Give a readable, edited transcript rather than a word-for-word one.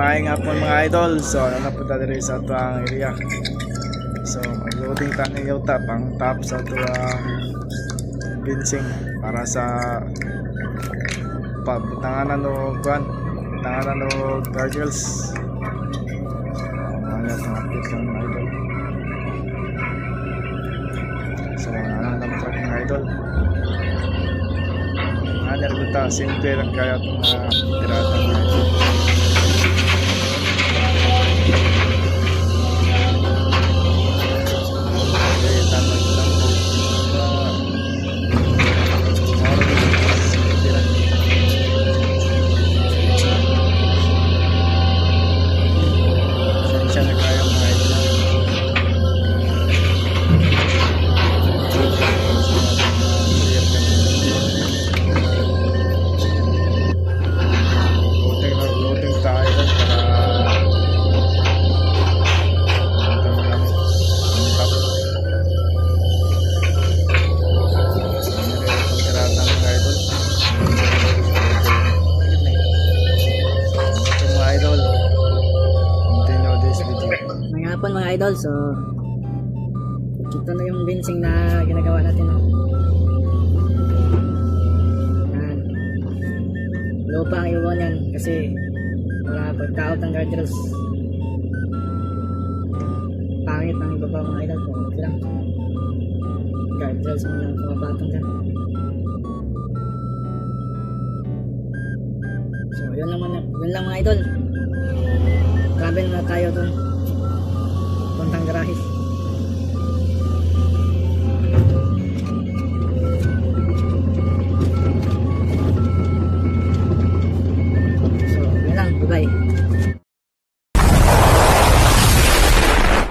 Maayong hapon mga idol. So napunta diri sa tuang area. So mag-loading ta ni Yota pang top sa tuang ginseng para sa pabutanganan o kuan, butanganan o guardrails. Mga update lang mga idol. So ano lang truck mga idol. Ano kita simple lang kaya itong pirata mga idol. Hapon mga idol, so ito na yung ginseng na ginagawa natin. Yan, lupa ang iwan yan kasi para pagtaot ng guardrails. Pangit ang iba pa mga idol, so okay lang, guardrails mo lang pumapatong dyan. So yun lang mga idol, travel na tayo dun puntang garahe. So yun lang, bye bye.